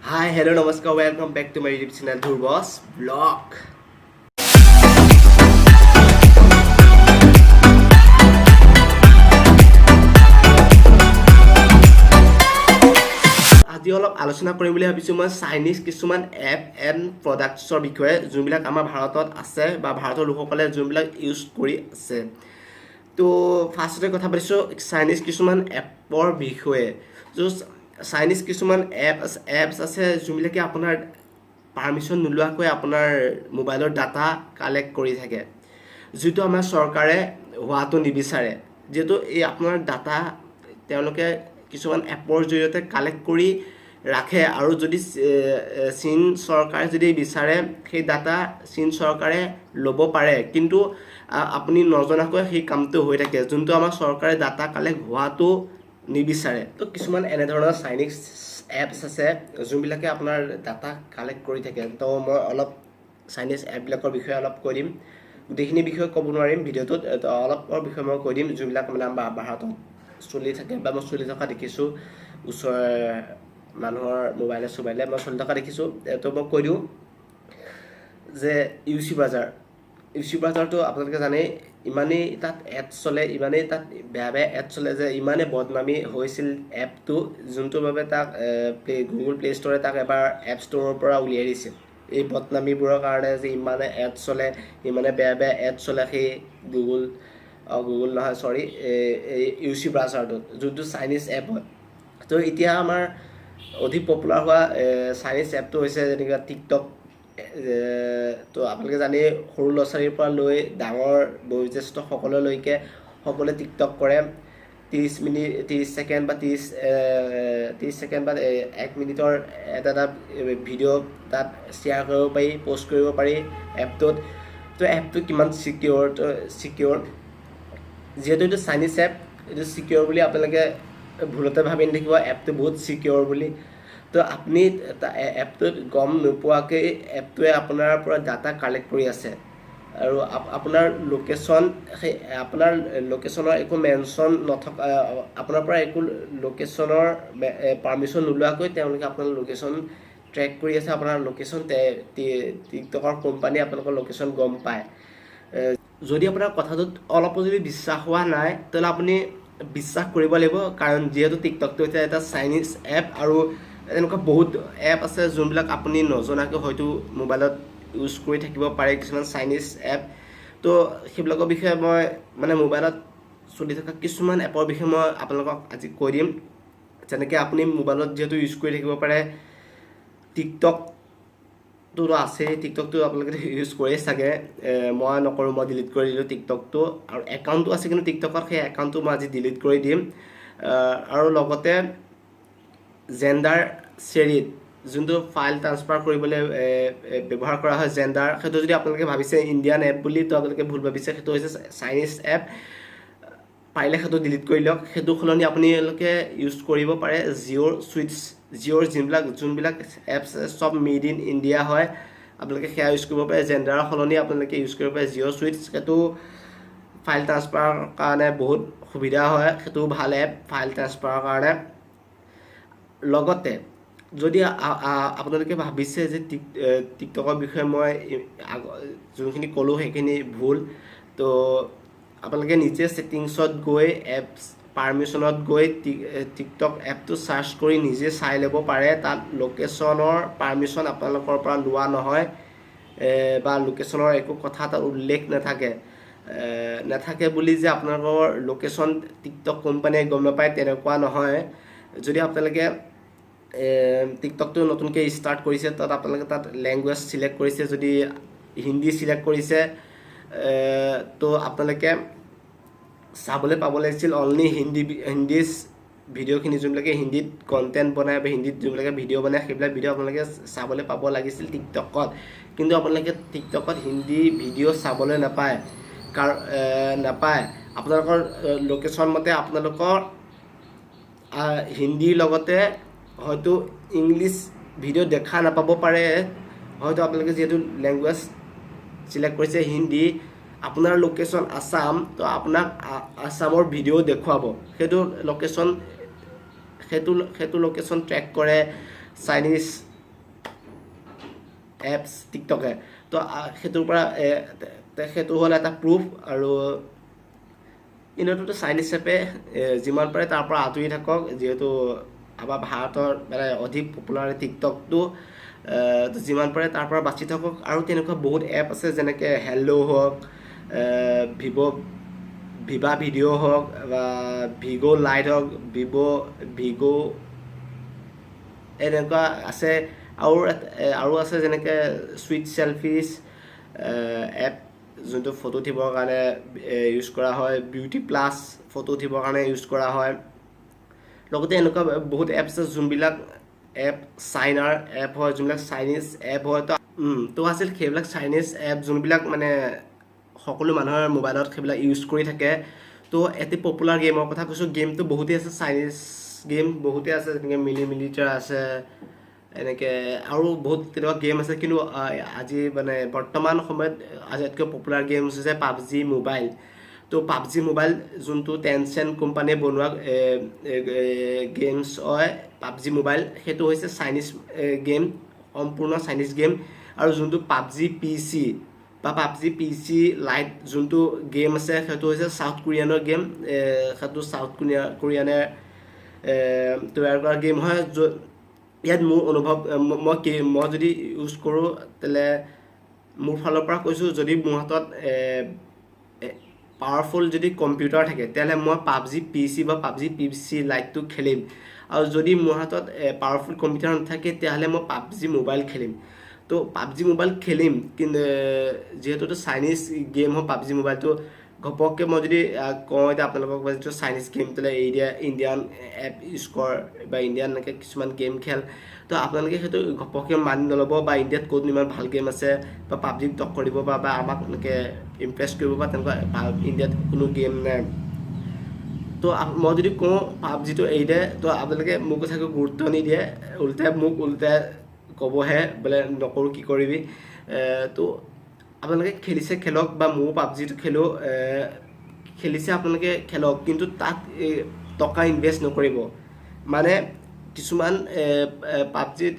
Hi, hello, namaskar, welcome back to my YouTube channel Dhurbo's Vlog. আজি অলপ আলোচনা কৰিম বুলি ভাবিছোঁ মই চাইনিজ কিছুমান এপ এণ্ড প্ৰডাক্টছৰ বিষয়ে যোনবিলাক আমাৰ ভাৰতত আছে বা ভাৰতৰ লোকসকলে যোনবিলাক ইউজ কৰি আছে। তো ফাৰ্ষ্টতে কথা পাতিছোঁ চাইনিজ কিছুমান এপৰ বিষয়ে। চাইনিজ কিছুমান এপছ আছে যোনবিলাকে আপোনাৰ পাৰ্মিশ্যন নোলোৱাকৈ আপোনাৰ মোবাইলৰ ডাটা কালেক্ট কৰি থাকে, যিটো আমাৰ চৰকাৰে হোৱাটো নিবিচাৰে। যিহেতু এই আপোনাৰ ডাটা তেওঁলোকে কিছুমান এপৰ জৰিয়তে কালেক্ট কৰি ৰাখে, আৰু যদি চীন চৰকাৰে যদি বিচাৰে সেই ডাটা চীন চৰকাৰে ল'ব পাৰে, কিন্তু আপুনি নজনাকৈ সেই কামটো হৈ থাকে, যোনটো আমাৰ চৰকাৰে ডাটা কালেক্ট হোৱাটো নিবিচাৰে। তো কিছুমান এনেধৰণৰ চাইনিজ এপছ আছে যোনবিলাকে আপোনাৰ ডাটা কালেক্ট কৰি থাকে। তো মই অলপ চাইনিজ এপবিলাকৰ বিষয়ে অলপ কৈ দিম। গোটেইখিনি বিষয়ে ক'ব নোৱাৰিম ভিডিঅ'টোত, অলপৰ বিষয়ে মই কৈ দিম যোনবিলাক মানে আমাৰ ভাৰতত চলি থাকে বা মই চলি থকা দেখিছোঁ, ওচৰৰ মানুহৰ মোবাইলে মই চলি থকা দেখিছোঁ। তো মই কৈ দিওঁ যে ইউচি বাজাৰটো আপোনালোকে জানেই, ইমানেই তাত এডছ চলে, ইমানেই তাত বেয়া এড চলে যে ইমানেই বদনামী হৈছিল এপটো, যোনটোৰ বাবে তাক গুগল প্লে' ষ্ট'ৰে তাক এবাৰ এপ ষ্ট'ৰৰ পৰা উলিয়াই দিছিল। এই বদনামীবোৰৰ কাৰণে যে ইমানে এড চলে, ইমানে বেয়া এড চলে সেই গুগল নহয় চৰি এই ইউচি ব্ৰাউজাৰটোত, যোনটো চাইনিজ এপ হয়। তো এতিয়া আমাৰ অধিক পপুলাৰ হোৱা চাইনিজ এপটো হৈছে যেনেকৈ টিকটক। তো আপোনালোকে জানেই, সৰু ল'ৰা ছোৱালীৰ পৰা লৈ ডাঙৰ বয়োজ্যেষ্ঠ সকলোলৈকে সকলোৱে টিকটক কৰে। 30 ছেকেণ্ড বা 30 ছেকেণ্ড বা 1 মিনিটৰ এটা ভিডিঅ' তাত শ্বেয়াৰ কৰিব পাৰি, পষ্ট কৰিব পাৰি এপটোত। তো এপটো কিমান ছিকিউৰ, যিহেতু এইটো চাইনিজ এপ, এইটো ছিকিউৰ বুলি আপোনালোকে ভুলতে ভাবি নাথাকিব এপটো বহুত ছিকিউৰ বুলি। তো আপুনি এপটোত গম নোপোৱাকৈ এপটোৱে আপোনাৰ পৰা ডাটা কালেক্ট কৰি আছে, আৰু আপোনাৰ লোকেশ্যনৰ একো মেনশ্যন নথকা, আপোনাৰ পৰা একো লোকেশ্যনৰ পাৰ্মিশ্যন নোলোৱাকৈ তেওঁলোকে আপোনাৰ লোকেশ্যন ট্ৰেক কৰি আছে। আপোনাৰ লোকেশ্যন টিকটকৰ কোম্পানীয়ে আপোনালোকৰ লোকেশ্যন গম পায়। যদি আপোনাৰ কথাটোত অলপো যদি বিশ্বাস হোৱা নাই, তেতিয়াহ'লে আপুনি বিশ্বাস কৰিব লাগিব, কাৰণ যিহেতু টিকটকটো এতিয়া এটা চাইনিজ এপ, আৰু এনেকুৱা বহুত এপ আছে যোনবিলাক আপুনি নজনাকৈ হয়তো মোবাইলত ইউজ কৰি থাকিব পাৰে, কিছুমান চাইনিজ এপ। তো সেইবিলাকৰ বিষয়ে মই মানে মোবাইলত চলি থকা কিছুমান এপৰ বিষয়ে মই আপোনালোকক আজি কৈ দিম। যেনেকৈ আপুনি মোবাইলত যিহেতু ইউজ কৰি থাকিব পাৰে টিকটকটো আছেই, টিকটকটো আপোনালোকে ইউজ কৰে চাগে, মই নকৰোঁ, মই ডিলিট কৰি দিলোঁ টিকটকটো। আৰু একাউণ্টটো আছে কিন্তু টিকটকত, সেই একাউণ্টটো মই আজি ডিলিট কৰি দিম। আৰু লগতে জেণ্ডাৰ শ্বেৰিড, যোনটো ফাইল ট্ৰান্সফাৰ কৰিবলৈ ব্যৱহাৰ কৰা হয় জেণ্ডাৰ, সেইটো যদি আপোনালোকে ভাবিছে ইণ্ডিয়ান এপ বুলি, তো আপোনালোকে ভুল ভাবিছে, সেইটো হৈছে চাইনিজ এপ। পাৰিলে সেইটো ডিলিট কৰি লওক। সেইটো সলনি আপোনালোকে ইউজ কৰিব পাৰে জিঅ'ৰ যোনবিলাক এপছ চব মেড ইন ইণ্ডিয়া হয়, আপোনালোকে সেয়া ইউজ কৰিব পাৰে। জেণ্ডাৰৰ সলনি আপোনালোকে ইউজ কৰিব পাৰে জিঅ' চুইটছ। সেইটো ফাইল ট্ৰান্সফাৰৰ কাৰণে বহুত সুবিধা হয়, সেইটো ভাল এপ ফাইল ট্ৰান্সফাৰৰ কাৰণে। লগতে যদি আপোনালোকে ভাবিছে যে টিকটকৰ বিষয়ে মই যোনখিনি ক'লোঁ সেইখিনি ভুল, তো আপোনালোকে নিজে ছেটিংছত গৈ এপছ পাৰ্মিশ্যনত গৈ টিকটক এপটো চাৰ্চ কৰি নিজে চাই ল'ব পাৰে। তাত লোকেশ্যনৰ পাৰ্মিশ্যন আপোনালোকৰ পৰা লোৱা নহয়, বা লোকেশ্যনৰ একো কথা তাত উল্লেখ নাথাকে বুলি যে আপোনালোকৰ লোকেশ্যন টিকটক কোম্পানীয়ে গম নাপায়, তেনেকুৱা নহয়। যদি আপোনালোকে টিকটকটো নতুনকৈ ষ্টাৰ্ট কৰিছে, তাত আপোনালোকে তাত লেংগুৱেজ ছিলেক্ট কৰিছে, যদি হিন্দী ছিলেক্ট কৰিছে, তো আপোনালোকে চাবলৈ পাব লাগিছিল অনলি হিন্দী ভিডিঅ'খিনি, যোনবিলাকে হিন্দীত কণ্টেণ্ট বনায় বা হিন্দীত যোনবিলাকে ভিডিঅ' বনায়, সেইবিলাক ভিডিঅ' আপোনালোকে চাবলৈ পাব লাগিছিল টিকটকত। কিন্তু আপোনালোকে টিকটকত হিন্দী ভিডিঅ' চাবলৈ নাপায়, আপোনালোকৰ লোকেশ্যন মতে আপোনালোকৰ হিন্দীৰ লগতে হয়তো ইংলিছ ভিডিঅ' দেখা নাপাব পাৰে। হয়তো আপোনালোকে যিহেতু লেংগুৱেজ ছিলেক্ট কৰিছে হিন্দী, আপোনাৰ লোকেশ্যন আছাম, তো আপোনাক আছামৰ ভিডিঅ' দেখুৱাব। সেইটো লোকেশ্যন ট্ৰেক কৰে চাইনিজ এপছ টিকটকে তো সেইটোৰ পৰা সেইটো হ'ল এটা প্ৰুফ আৰু ইনেওতো চাইনিজ এপে যিমান পাৰে তাৰ পৰা আঁতৰি থাকক যিহেতু আমাৰ ভাৰতৰ মানে অধিক পপুলাৰ টিকটকটো যিমান পাৰে তাৰ পৰা বাচি থাকক আৰু তেনেকুৱা বহুত এপ আছে যেনেকৈ হেল্ল' হওক ভিভা ভিডিঅ' হওক বা ভিগ' লাইট হওক ভিগ' এনেকুৱা আছে আৰু আছে যেনেকৈ চুইট চেলফিজ এপ যোনটো ফটো উঠিবৰ কাৰণে ইউজ কৰা হয় বিউটি প্লাছ ফটো উঠিবৰ কাৰণে ইউজ কৰা হয় লগতে এনেকুৱা বহুত এপ আছে যোনবিলাক এপ চাইনাৰ এপ হয় যোনবিলাক চাইনিজ এপ হয় তো আছিল সেইবিলাক চাইনিজ এপ যোনবিলাক মানে সকলো মানুহৰ মোবাইলত সেইবিলাক ইউজ কৰি থাকে তো এটি পপুলাৰ গেমৰ কথা কৈছোঁ গেমটো বহুতেই আছে চাইনিজ গেম বহুতেই আছে যেনেকৈ মিলিটাৰ আছে এনেকৈ আৰু বহুত তেনেকুৱা গেম আছে কিন্তু আজি মানে বৰ্তমান সময়ত আটাইতকৈ পপুলাৰ গেম হৈছে পাবজি মোবাইল তো পাবজি মোবাইল যোনটো টেনচেণ্ট কোম্পানীয়ে বনোৱা গেমছ হয় পাবজি মোবাইল সেইটো হৈছে চাইনিজ গেম সম্পূৰ্ণ চাইনিজ গেম আৰু যোনটো পাবজি PC বা পাবজি PC লাইট যোনটো গেম আছে সেইটো হৈছে চাউথ কোৰিয়ানৰ গেম সেইটো চাউথ কোৰিয়ানে তৈয়াৰ কৰা গেম হয় ইয়াত মোৰ অনুভৱ মই যদি ইউজ কৰোঁ তেলে মোৰ ফালৰ পৰা কৈছোঁ যদি মোৰ হাতত পাৱাৰফুল যদি কম্পিউটাৰ থাকে তেতিয়াহ'লে মই পাবজি PC বা পাবজি PC লাইটটো খেলিম আৰু যদি মোৰ হাতত পাৱাৰফুল কম্পিউটাৰ নাথাকে তেতিয়াহ'লে মই পাবজি মোবাইল খেলিম তো পাবজি মোবাইল খেলিম কিন্তু যিহেতু চাইনিজ গেম হয় পাবজি মোবাইলটো ঘপককৈ মই যদি কওঁ এতিয়া আপোনালোকক যিটো চাইনিজ গেম তেতিয়াহ'লে ইণ্ডিয়ান এপ ইউজ কৰ বা ইণ্ডিয়ান এনেকৈ কিছুমান গেম খেল তো আপোনালোকে সেইটো ঘপককৈ মানি নল'ব বা ইণ্ডিয়াত ক'ত ইমান ভাল গেম আছে বা পাবজিক টক্কৰ দিব বা আমাক এনেকৈ ইমপ্ৰেছ কৰিব বা তেনেকুৱা ইণ্ডিয়াত কোনো গেম নাই তো মই যদি কওঁ পাবজিটো এৰি দে তো আপোনালোকে মোৰ কথাকৈ গুৰুত্ব নিদিয়ে উল্টাই ক'বহে বোলে নকৰোঁ কি কৰিবি তো আপোনালোকে খেলিছে খেলক বা ময়ো পাবজিটো খেলিছে আপোনালোকে খেলক কিন্তু তাত টকা ইনভেষ্ট নকৰিব মানে কিছুমান পাবজিত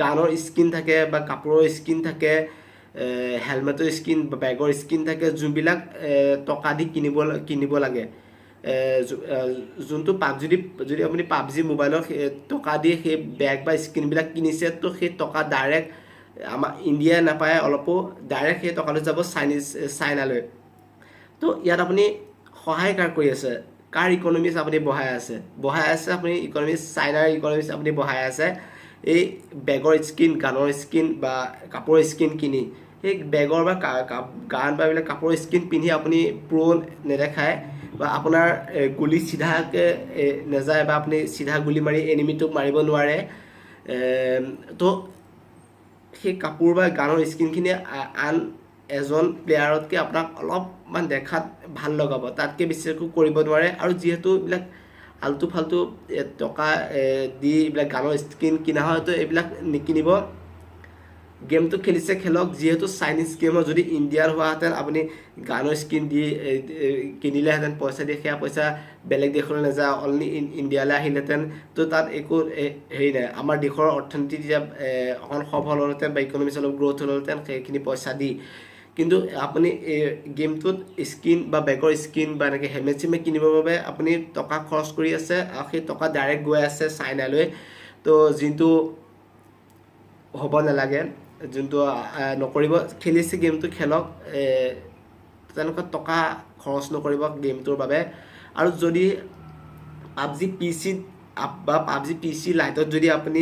গানৰ স্কিন থাকে বা কাপোৰৰ স্কিন থাকে হেলমেটৰ স্কিন বা বেগৰ স্কিন থাকে যোনবিলাক টকা দি কিনিব লাগে যোনটো যদি আপুনি পাবজি মোবাইলত টকা দি সেই বেগ বা স্কিনবিলাক কিনিছে তো সেই টকা ডাইৰেক্ট আমাৰ ইণ্ডিয়াই নাপায় অলপো ডাইৰেক্ট সেই টকাটো যাব চাইনালৈ তো ইয়াত আপুনি সহায় কাৰ কৰি আছে কাৰ ইকনমিক্স আপুনি বঢ়াই আছে আপুনি ইকনমিক্স চাইনাৰ ইকনমিক্স আপুনি বঢ়াই আছে এই বেগৰ স্কিন গানৰ স্কিন বা কাপোৰৰ স্কিন কিনি সেই বেগৰ বা গান বা এইবিলাক কাপোৰৰ স্কিন পিন্ধি আপুনি প্ৰ' নেদেখায় বা আপোনাৰ গুলি চিধাকৈ নেযায় বা আপুনি চিধা গুলি মাৰি এনিমিটোক মাৰিব নোৱাৰে তো সেই কাপোৰ বা গানৰ স্কিনখিনিয়ে আন এজন প্লেয়াৰতকৈ আপোনাক অলপমান দেখাত ভাল লগাব তাতকৈ বেছি একো কৰিব নোৱাৰে আৰু যিহেতু এইবিলাক আল্টু ফাল্টু টকা দি এইবিলাক গানৰ স্কিন কিনা হয় তো এইবিলাক নিকিনিব গেমটো খেলিছে খেলক যিহেতু চাইনিজ গেমৰ যদি ইণ্ডিয়াৰ হোৱাহেঁতেন আপুনি গানৰ স্কিন দি কিনিলেহেঁতেন পইচা দি সেয়া পইচা বেলেগ দেশলৈ নাযায় অনলি ইণ্ডিয়ালৈ আহিলেহেঁতেন তো তাত একো হেৰি নাই আমাৰ দেশৰ অৰ্থনীতি যেতিয়া অকণ সবল হ'লহেঁতেন বা ইকনমিক্স অলপ গ্ৰ'থ হ'লহেঁতেন সেইখিনি পইচা দি কিন্তু আপুনি গেমটোত স্কিন বা বেগৰ স্কিন বা এনেকৈ হেলমেট চেলমেট কিনিবৰ বাবে আপুনি টকা খৰচ কৰি আছে আৰু সেই টকা ডাইৰেক্ট গৈ আছে চাইনালৈ তো যোনটো হ'ব নালাগে যোনটো নকৰিব খেলিছে গেমটো খেলক তেনেকুৱা টকা খৰচ নকৰিব গেমটোৰ বাবে আৰু যদি পাবজি PCত বা পাবজি PC লাইটত যদি আপুনি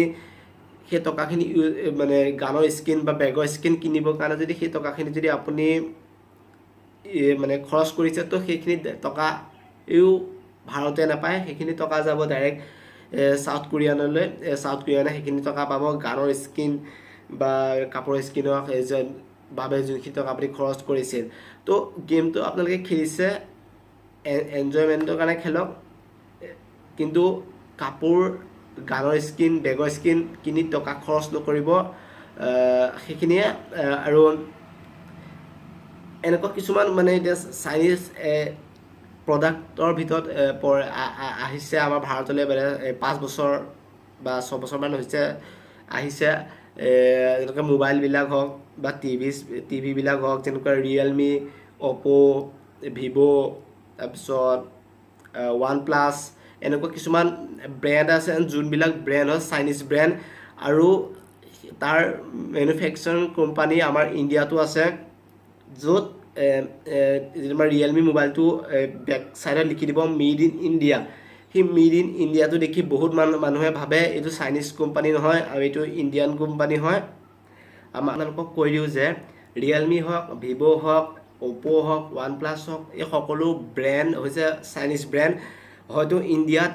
সেই টকাখিনি মানে গানৰ স্কিন বা বেগৰ স্কিন কিনিবৰ কাৰণে যদি সেই টকাখিনি যদি আপুনি মানে খৰচ কৰিছে তো সেইখিনি টকা ভাৰতে নাপায় সেইখিনি টকা যাব ডাইৰেক্ট চাউথ কোৰিয়ানে সেইখিনি টকা পাব গানৰ স্কিন বা কাপোৰৰ স্কিনৰ বাবে যোনখিনি টকা আপুনি খৰচ কৰিছিল তো গেমটো আপোনালোকে খেলিছে এনজয়মেণ্টৰ কাৰণে খেলক কিন্তু কাপোৰ গানৰ স্কিন বেগৰ স্কিন কিনি টকা খৰচ নকৰিব সেইখিনিয়ে আৰু এনেকুৱা কিছুমান মানে এতিয়া চাইনিজ প্ৰডাক্টৰ ভিতৰত আহিছে আমাৰ ভাৰতলৈ মানে 5 বছৰ বা 6 বছৰমান হৈছে আহিছে যেনেকৈ মোবাইলবিলাক হওক বা টিভিবিলাক হওক, যেনেকৈ ৰিয়েলমি, অ'পো, ভিভ', তাৰপিছত ওৱান প্লাছ, এনেকুৱা কিছুমান ব্ৰেণ্ড আছে যোনবিলাক ব্ৰেণ্ড হয় চাইনিজ ব্ৰেণ্ড, আৰু তাৰ মেনুফেকচাৰিং কোম্পানী আমাৰ ইণ্ডিয়াতো আছে, য'ত আমাৰ ৰিয়েলমি মোবাইলটো বেক চাইডত লিখি দিব মেড ইন ইণ্ডিয়া। সেই মেড ইন ইণ্ডিয়াটো দেখি বহুত মানুহে ভাবে এইটো চাইনিজ কোম্পানী নহয় আৰু এইটো ইণ্ডিয়ান কোম্পানী হয়। আপোনালোকক কৈ দিওঁ যে ৰিয়েলমি হওক, ভিভ' হওক, অ'পো হওক, ওৱান প্লাছ হওক, এই সকলো ব্ৰেণ্ড হৈছে চাইনিজ ব্ৰেণ্ড। হয়তো ইণ্ডিয়াত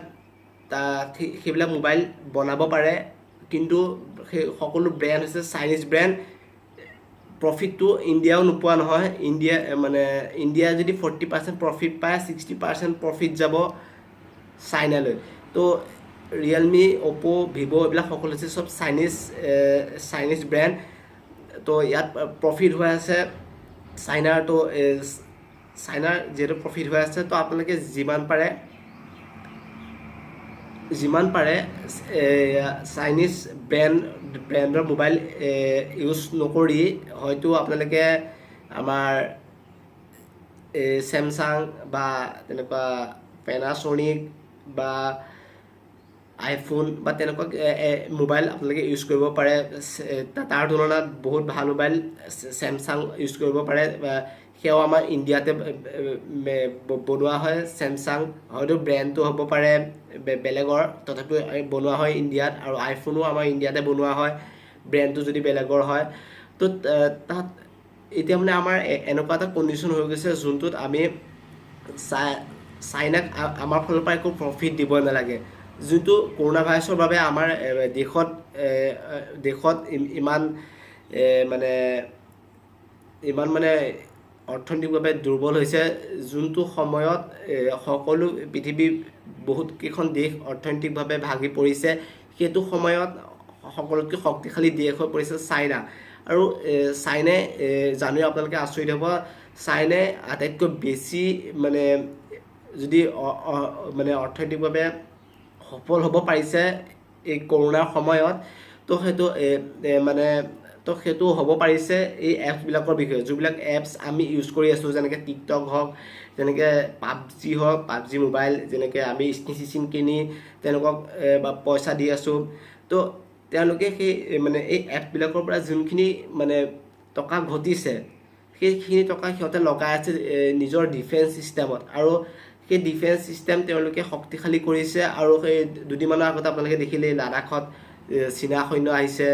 সেইবিলাক মোবাইল বনাব পাৰে, কিন্তু সেই সকলো ব্ৰেণ্ড হৈছে চাইনিজ ব্ৰেণ্ড। প্ৰফিটটো ইণ্ডিয়াও নোপোৱা নহয়। ইণ্ডিয়া যদি 40% প্ৰফিট পায়, 60% প্ৰফিট যাব চাইনালৈ। তো ৰিয়েলমি, অ'পো, ভিভ' এইবিলাক সকলো হৈছে চব চাইনিজ ব্ৰেণ্ড। তো ইয়াত প্ৰফিট হৈ আছে চাইনাৰ। তো চাইনাৰ যিহেতু প্ৰফিট হৈ আছে, তো আপোনালোকে যিমান পাৰে চাইনিজ ব্ৰেণ্ডৰ মোবাইল ইউজ নকৰি হয়তো আপোনালোকে আমাৰ চেমচাং বা তেনেকুৱা পেনাছনিক বা আইফোন বা তেনেকুৱা মোবাইল আপোনালোকে ইউজ কৰিব পাৰে। তাৰ তুলনাত বহুত ভাল মোবাইল চেমচাং ইউজ কৰিব পাৰে। সেয়াও আমাৰ ইণ্ডিয়াতে বনোৱা হয়। চেমচাং হয়তো ব্ৰেণ্ডটো হ'ব পাৰে বেলেগৰ, তথাপিও বনোৱা হয় ইণ্ডিয়াত, আৰু আইফোনো আমাৰ ইণ্ডিয়াতে বনোৱা হয়, ব্ৰেণ্ডটো যদি বেলেগৰ হয়। তো তাত এতিয়া মানে আমাৰ এনেকুৱা এটা কণ্ডিশ্যন হৈ গৈছে যোনটোত আমি চাইনাক আমাৰ ফালৰ পৰা একো প্ৰফিট দিব নালাগে। যোনটো কৰোণা ভাইৰাছৰ বাবে আমাৰ দেশত ইমান মানে অৰ্থনৈতিকভাৱে দুৰ্বল হৈছে, যোনটো সময়ত সকলো পৃথিৱীৰ বহুত কেইখন দেশ অৰ্থনৈতিকভাৱে ভাগি পৰিছে। সেইটো সময়ত সকলোতকৈ শক্তিশালী দেশ হৈ পৰিছে চাইনা। আৰু চাইনাই জানি আপোনালোকে আচৰিত হ'ব, চাইনাই আটাইতকৈ বেছি যদি অৰ্থনৈতিকভাৱে সফল হ'ব পাৰিছে এই কৰোণাৰ সময়ত, তো সেইটো হ'ব পাৰিছে এই এপছবিলাকৰ বিষয়ে। যিবিলাক এপছ আমি ইউজ কৰি আছোঁ, যেনেকৈ টিকটক হওক, যেনেকৈ পাবজি হওক, পাবজি মোবাইল, যেনেকৈ আমি স্কিন কিনি তেওঁলোকক পইচা দি আছোঁ। তো তেওঁলোকে সেই এই এপবিলাকৰ পৰা যোনখিনি টকা ঘটিছে, সেইখিনি টকা সিহঁতে লগাই আছে নিজৰ ডিফেন্স চিষ্টেমত, আৰু সেই ডিফেন্স চিষ্টেম তেওঁলোকে শক্তিশালী কৰিছে। আৰু সেই দুদিনমানৰ আগতে আপোনালোকে দেখিলে লাডাখত চীনা সৈন্য আহিছে,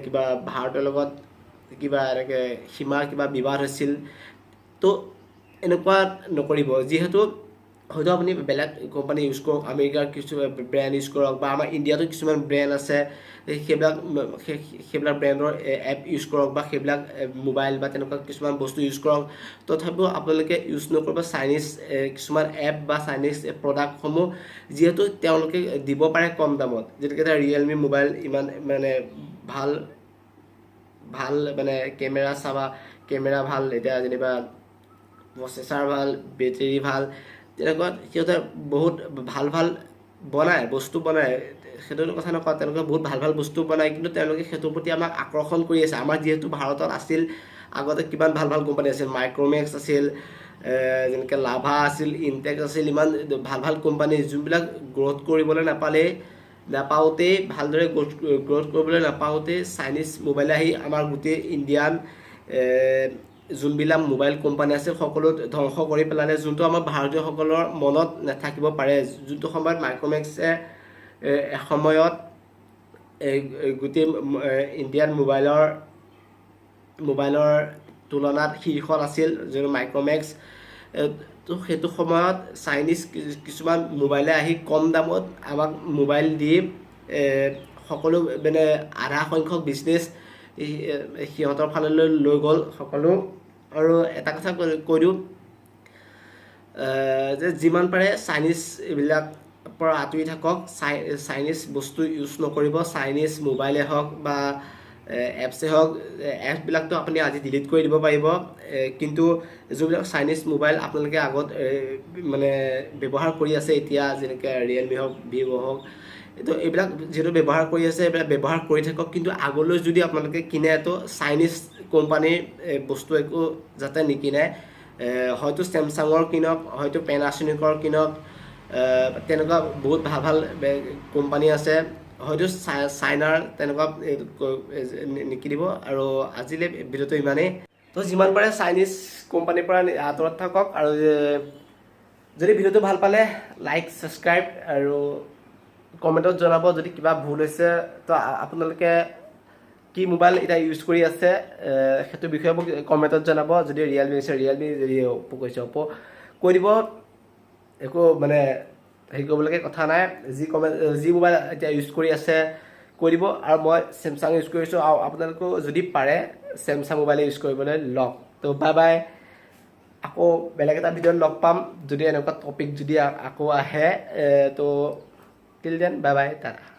কিবা ভাৰতৰ লগত কিবা এনেকৈ সীমাৰ কিবা বিবাদ হৈছিল। তো এনেকুৱা নকৰিব। যিহেতু হয়তো আপুনি বেলেগ কোম্পানী ইউজ কৰক, আমেৰিকাৰ কিছুমান ব্ৰেণ্ড ইউজ কৰক, বা আমাৰ ইণ্ডিয়াতো কিছুমান ব্ৰেণ্ড আছে, সেইবিলাক ব্ৰেণ্ডৰ এপ ইউজ কৰক, বা সেইবিলাক মোবাইল বা তেনেকুৱা কিছুমান বস্তু ইউজ কৰক। তথাপিও আপোনালোকে ইউজ নকৰিব চাইনিজ কিছুমান এপ বা চাইনিজ প্ৰডাক্টসমূহ, যিহেতু তেওঁলোকে দিব পাৰে কম দামত। যেনেকৈ এতিয়া ৰিয়েলমি মোবাইল ইমান ভাল কেমেৰা কেমেৰা ভাল, এতিয়া যেনিবা প্ৰচেছাৰ ভাল, বেটেৰী ভাল, তেনেকুৱা সিহঁতে বহুত ভাল বস্তু বনায়। সেইটো কথা নকওঁ, তেওঁলোকে বহুত ভাল বস্তু বনায়, কিন্তু তেওঁলোকে সেইটোৰ প্ৰতি আমাক আকৰ্ষণ কৰি আছে। আমাৰ যিহেতু ভাৰতত আছিল আগতে কিমান ভাল কোম্পানী আছিল, মাইক্ৰমেক্স আছিল, যেনেকৈ লাভা আছিল, ইনটেক্স আছিল, ইমান ভাল কোম্পানী, যোনবিলাক গ্ৰ'থ কৰিবলৈ নাপাওঁতেই ভালদৰে গ্ৰ'থ কৰিবলৈ নাপাওঁতেই চাইনিজ মোবাইল আহি আমাৰ গোটেই ইণ্ডিয়ান যোনবিলাক মোবাইল কোম্পানী আছে সকলো ধ্বংস কৰি পেলালে, যোনটো আমাৰ ভাৰতীয়সকলৰ মনত নাথাকিব পাৰে। যোনটো সময়ত মাইক্ৰমেক্সে এসময়ত গোটেই ইণ্ডিয়ান মোবাইলৰ তুলনাত শীৰ্ষত আছিল, যোনটো মাইক্ৰমেক্স। তো সেইটো সময়ত চাইনিজ কিছুমান মোবাইলে আহি কম দামত আমাক মোবাইল দি সকলো আধা সংখ্যক বিজনেছ সিহঁতৰ ফাললৈ লৈ গ'ল সকলো। আৰু এটা কথা কৈ দিওঁ যে যিমান পাৰে চাইনিজ এইবিলাক পৰা আঁতৰি থাকক, চাইনিজ বস্তু ইউজ নকৰিব। চাইনিজ মোবাইলে হওক বা এপছে হওক, এপছবিলাকতো আপুনি আজি ডিলিট কৰি দিব পাৰিব, কিন্তু যোনবিলাক চাইনিজ মোবাইল আপোনালোকে আগত ব্যৱহাৰ কৰি আছে এতিয়া, যেনেকৈ ৰিয়েলমি হওক, ভিভ' হওক, তো এইবিলাক যিহেতু ব্যৱহাৰ কৰি আছে এইবিলাক ব্যৱহাৰ কৰি থাকক, কিন্তু আগলৈ যদি আপোনালোকে কিনে তো চাইনিজ কোম্পানীৰ বস্তু একো যাতে নিকিনে, হয়তো চেমচাঙৰ কিনক, হয়তো পেনাছনিকৰ কিনক, তেনেকুৱা বহুত ভাল ভাল কোম্পানী আছে, হয়তো চাইনাৰ তেনেকুৱা নিকিনিব। আৰু আজিলৈ ভিডিঅ'টো ইমানেই। তো যিমান পাৰে চাইনিজ কোম্পানীৰ পৰা আঁতৰত থাকক, আৰু যদি ভিডিঅ'টো ভাল পালে লাইক, ছাবস্ক্ৰাইব আৰু কমেণ্টত জনাব যদি কিবা ভুল হৈছে। তো আপোনালোকে কি মোবাইল এতিয়া ইউজ কৰি আছে সেইটো বিষয়ে মোক কমেণ্টত জনাব। যদি ৰিয়েলমি হৈছে ৰিয়েলমি, যদি অ'প্পো কৈছে অ'প্পো কৈ দিব, একো মানে হেৰি কৰিবলগীয়া কথা নাই। যি মোবাইল এতিয়া ইউজ কৰি আছে কৈ দিব। আৰু মই চেমচাং ইউজ কৰিছোঁ, আৰু আপোনালোকেও যদি পাৰে চেমচাং মোবাইল ইউজ কৰিবলৈ লওক। তো বাই বাই, আকৌ বেলেগ এটা ভিডিঅ'ত লগ পাম যদি এনেকুৱা টপিক যদি আকৌ আহে। তো till then bye bye, Tata.